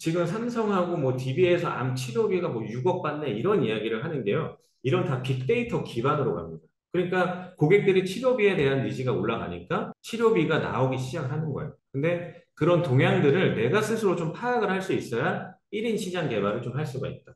지금 삼성하고 뭐 DB에서 암 치료비가 뭐 6억 받네 이런 이야기를 하는 게요. 이런 다 빅데이터 기반으로 갑니다. 그러니까 고객들이 치료비에 대한 니즈가 올라가니까 치료비가 나오기 시작하는 거예요. 근데 그런 동향들을 내가 스스로 좀 파악을 할 수 있어야 1인 시장 개발을 좀 할 수가 있다.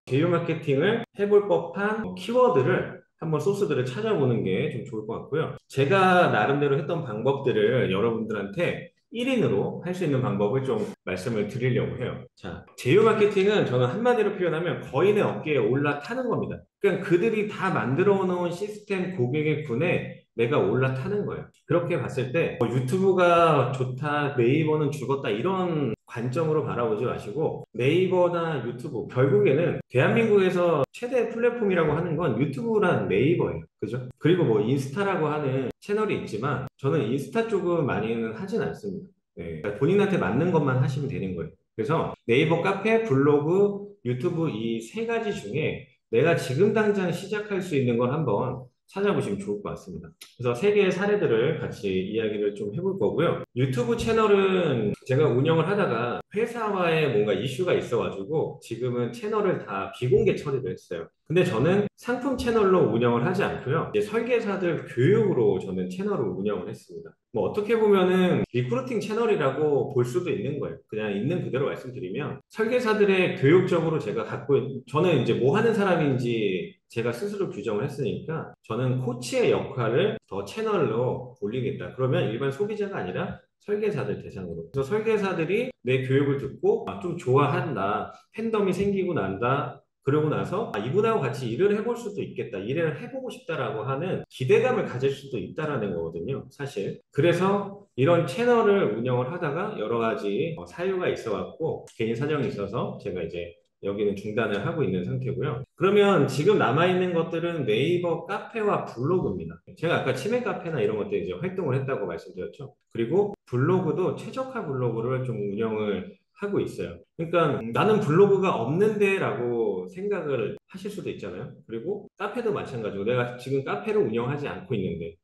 제휴 마케팅을 해볼 법한 키워드를 한번 소스들을 찾아보는 게 좀 좋을 것 같고요. 제가 나름대로 했던 방법들을 여러분들한테 1인으로 할 수 있는 방법을 좀 말씀을 드리려고 해요. 자, 제휴 마케팅은 저는 한마디로 표현하면 거인의 어깨에 올라타는 겁니다. 그러니까 그들이 다 만들어 놓은 시스템 고객의 군에 내가 올라타는 거예요. 그렇게 봤을 때 유튜브가 좋다, 네이버는 죽었다 이런 관점으로 바라보지 마시고 네이버나 유튜브 결국에는 대한민국에서 최대 플랫폼이라고 하는 건 유튜브랑 네이버예요. 그죠? 그리고 뭐 인스타라고 하는 채널이 있지만 저는 인스타 쪽은 많이는 하진 않습니다. 네, 그러니까 본인한테 맞는 것만 하시면 되는 거예요. 그래서 네이버 카페, 블로그, 유튜브 이 세 가지 중에 내가 지금 당장 시작할 수 있는 걸 한번 찾아보시면 좋을 것 같습니다. 그래서 세 개의 사례들을 같이 이야기를 좀 해볼 거고요. 유튜브 채널은 제가 운영을 하다가 회사와의 뭔가 이슈가 있어가지고 지금은 채널을 다 비공개 처리를 했어요. 근데 저는 상품 채널로 운영을 하지 않고요. 이제 설계사들 교육으로 저는 채널을 운영을 했습니다. 뭐 어떻게 보면은 리크루팅 채널이라고 볼 수도 있는 거예요. 그냥 있는 그대로 말씀드리면 설계사들의 교육적으로 제가 저는 이제 뭐 하는 사람인지 제가 스스로 규정을 했으니까 저는 코치의 역할을 더 채널로 올리겠다. 그러면 일반 소비자가 아니라 설계사들 대상으로. 그래서 설계사들이 내 교육을 듣고 좀 좋아한다. 팬덤이 생기고 난다. 그러고 나서 이분하고 같이 일을 해볼 수도 있겠다. 일을 해보고 싶다라고 하는 기대감을 가질 수도 있다라는 거거든요. 사실. 그래서 이런 채널을 운영을 하다가 여러 가지 사유가 있어갖고 개인 사정이 있어서 제가 이제 여기는 중단을 하고 있는 상태고요. 그러면 지금 남아있는 것들은 네이버 카페와 블로그입니다. 제가 아까 치맥 카페나 이런 것들 이제 활동을 했다고 말씀드렸죠. 그리고 블로그도 최적화 블로그를 좀 운영을 하고 있어요. 그러니까 나는 블로그가 없는데라고 생각을 하실 수도 있잖아요. 그리고 카페도 마찬가지고 내가 지금 카페를 운영하지 않고 있는데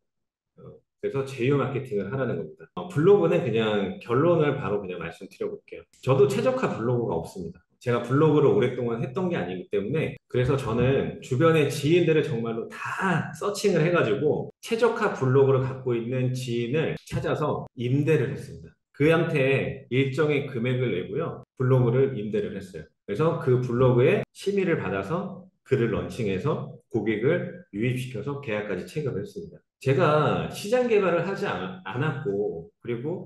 그래서 제휴 마케팅을 하라는 겁니다. 블로그는 그냥 결론을 바로 그냥 말씀드려 볼게요. 저도 최적화 블로그가 없습니다. 제가 블로그를 오랫동안 했던 게 아니기 때문에 그래서 저는 주변의 지인들을 정말로 다 서칭을 해가지고 최적화 블로그를 갖고 있는 지인을 찾아서 임대를 했습니다. 그한테 일정의 금액을 내고요. 블로그를 임대를 했어요. 그래서 그 블로그에 심의를 받아서 글을 런칭해서 고객을 유입시켜서 계약까지 체결을 했습니다. 제가 시장 개발을 하지 않았고, 그리고,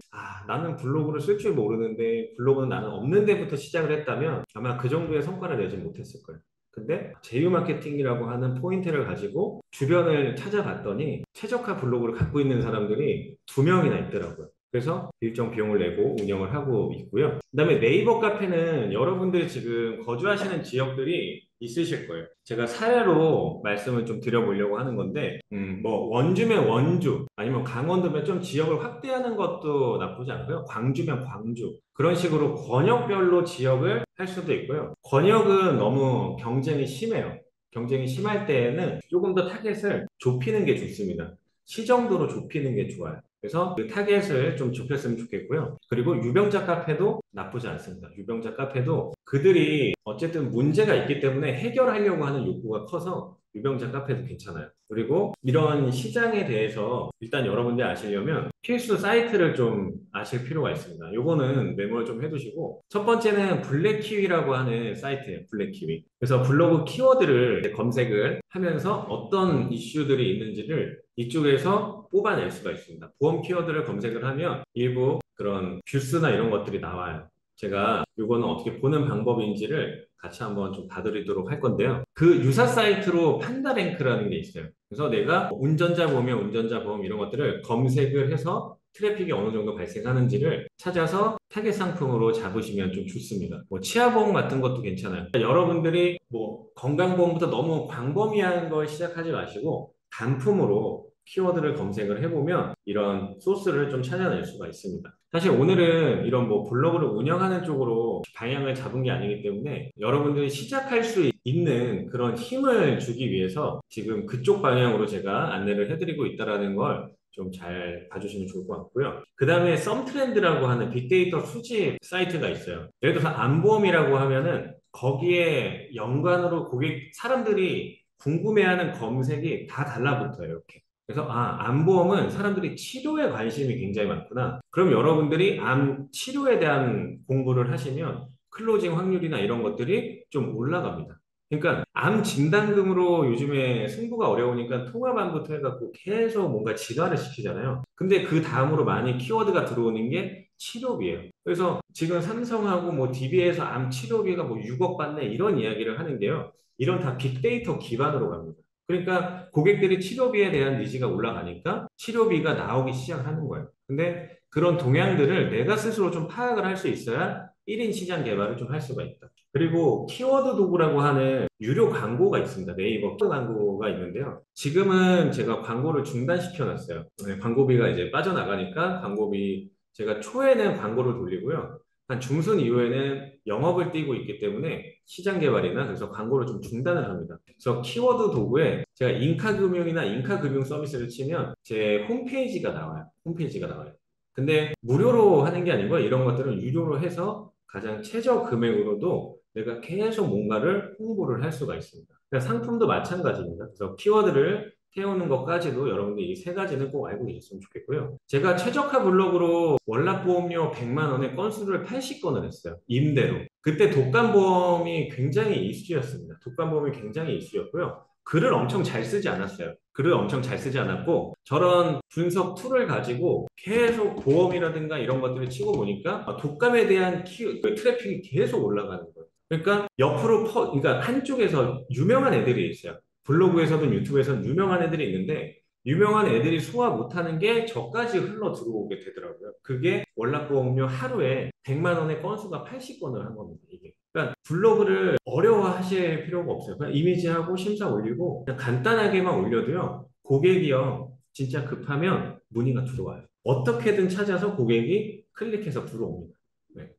나는 블로그를 쓸 줄 모르는데, 블로그는 나는 없는 데부터 시작을 했다면 아마 그 정도의 성과를 내지 못했을 거예요. 근데 제휴 마케팅이라고 하는 포인트를 가지고 주변을 찾아봤더니 최적화 블로그를 갖고 있는 사람들이 두 명이나 있더라고요. 그래서 일정 비용을 내고 운영을 하고 있고요. 그다음에 네이버 카페는 여러분들이 지금 거주하시는 지역들이 있으실 거예요. 제가 사례로 말씀을 좀 드려보려고 하는 건데, 뭐 원주면 원주, 아니면 강원도면 좀 지역을 확대하는 것도 나쁘지 않고요. 광주면 광주. 그런 식으로 권역별로 지역을 할 수도 있고요. 권역은 너무 경쟁이 심해요. 경쟁이 심할 때에는 조금 더 타겟을 좁히는 게 좋습니다. 시정도로 좁히는 게 좋아요. 그래서 그 타겟을 좀 좁혔으면 좋겠고요. 그리고 유병자 카페도 나쁘지 않습니다. 유병자 카페도 그들이 어쨌든 문제가 있기 때문에 해결하려고 하는 욕구가 커서 유병자 카페도 괜찮아요. 그리고 이런 시장에 대해서 일단 여러분들이 아시려면 필수 사이트를 좀 아실 필요가 있습니다. 요거는 메모를 좀 해두시고 첫 번째는 블랙키위라고 하는 사이트예요. 블랙키위. 그래서 블로그 키워드를 검색을 하면서 어떤 이슈들이 있는지를 이쪽에서 뽑아낼 수가 있습니다. 보험 키워드를 검색을 하면 일부 그런 뷰스나 이런 것들이 나와요. 제가 이거는 어떻게 보는 방법인지를 같이 한번 좀 봐드리도록 할 건데요. 그 유사 사이트로 판다랭크라는 게 있어요. 그래서 내가 운전자 보면 운전자 보험 이런 것들을 검색을 해서 트래픽이 어느 정도 발생하는지를 찾아서 타겟 상품으로 잡으시면 좀 좋습니다. 뭐 치아보험 같은 것도 괜찮아요. 여러분들이 뭐 건강보험부터 너무 광범위한 걸 시작하지 마시고 단품으로 키워드를 검색을 해보면 이런 소스를 좀 찾아낼 수가 있습니다. 사실 오늘은 이런 뭐 블로그를 운영하는 쪽으로 방향을 잡은 게 아니기 때문에 여러분들이 시작할 수 있는 그런 힘을 주기 위해서 지금 그쪽 방향으로 제가 안내를 해드리고 있다는 걸 좀 잘 봐주시면 좋을 것 같고요. 그 다음에 썸트렌드라고 하는 빅데이터 수집 사이트가 있어요. 예를 들어서 안보험이라고 하면은 거기에 연관으로 사람들이 궁금해하는 검색이 다 달라붙어요, 이렇게. 그래서, 암보험은 사람들이 치료에 관심이 굉장히 많구나. 그럼 여러분들이 암 치료에 대한 공부를 하시면 클로징 확률이나 이런 것들이 좀 올라갑니다. 그러니까 암 진단금으로 요즘에 승부가 어려우니까 통화만부터 해갖고 계속 뭔가 진화를 시키잖아요. 근데 그 다음으로 많이 키워드가 들어오는 게 치료비예요. 그래서 지금 삼성하고 뭐 DB에서 암 치료비가 뭐 6억 받네 이런 이야기를 하는 게요. 이런 다 빅데이터 기반으로 갑니다. 그러니까 고객들이 치료비에 대한 니즈가 올라가니까 치료비가 나오기 시작하는 거예요. 근데 그런 동향들을 내가 스스로 좀 파악을 할 수 있어야 1인 시장 개발을 좀 할 수가 있다. 그리고 키워드 도구라고 하는 유료 광고가 있습니다. 네이버 광고가 있는데요. 지금은 제가 광고를 중단시켜 놨어요. 네, 광고비가 이제 빠져나가니까 광고비 제가 초에는 광고를 돌리고요. 한 중순 이후에는 영업을 뛰고 있기 때문에 시장 개발이나 그래서 광고를 좀 중단을 합니다. 그래서 키워드 도구에 제가 인카금융이나 인카금융 서비스를 치면 제 홈페이지가 나와요. 홈페이지가 나와요. 근데 무료로 하는 게 아니고 이런 것들은 유료로 해서 가장 최저 금액으로도 내가 계속 뭔가를 홍보를 할 수가 있습니다. 그러니까 상품도 마찬가지입니다. 그래서 키워드를 태우는 것까지도 여러분들이 이 세 가지는 꼭 알고 계셨으면 좋겠고요. 제가 최저가 블로그로 월납보험료 100만 원에 건수를 80건을 했어요. 임대로. 그때 독감보험이 굉장히 이슈였습니다. 독감보험이 굉장히 이슈였고요. 글을 엄청 잘 쓰지 않았어요. 글을 엄청 잘 쓰지 않았고 저런 분석 툴을 가지고 계속 보험이라든가 이런 것들을 치고 보니까 독감에 대한 트래픽이 계속 올라가는 거예요. 그러니까 그러니까 한쪽에서 유명한 애들이 있어요. 블로그에서든 유튜브에서든 유명한 애들이 있는데 유명한 애들이 소화 못하는 게 저까지 흘러 들어오게 되더라고요. 그게 월납보험료 하루에 100만 원의 건수가 80건을 한 겁니다, 이게. 그러니까 블로그를 어려워하실 필요가 없어요. 그냥 이미지하고 심사 올리고 그냥 간단하게만 올려도요. 고객이요. 진짜 급하면 문의가 들어와요. 어떻게든 찾아서 고객이 클릭해서 들어옵니다. 네.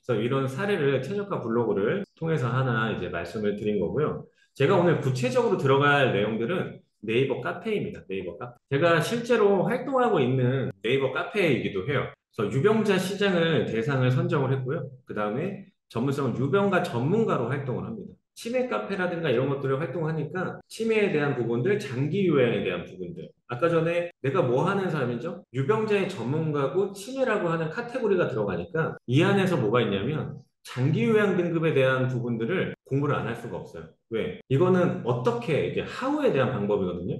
그래서 이런 사례를 최저가 블로그를 통해서 하나 이제 말씀을 드린 거고요. 제가 오늘 구체적으로 들어갈 내용들은 네이버 카페입니다. 네이버 카페. 제가 실제로 활동하고 있는 네이버 카페이기도 해요. 그래서 유병자 시장을 대상을 선정을 했고요. 그 다음에 전문성은 유병가 전문가로 활동을 합니다. 치매 카페라든가 이런 것들을 활동하니까 치매에 대한 부분들, 장기 요양에 대한 부분들. 아까 전에 내가 뭐 하는 사람이죠? 유병자의 전문가고 치매라고 하는 카테고리가 들어가니까 이 안에서 뭐가 있냐면 장기 요양 등급에 대한 부분들을 공부를 안 할 수가 없어요. 왜? 이거는 어떻게 이게 하우에 대한 방법이거든요.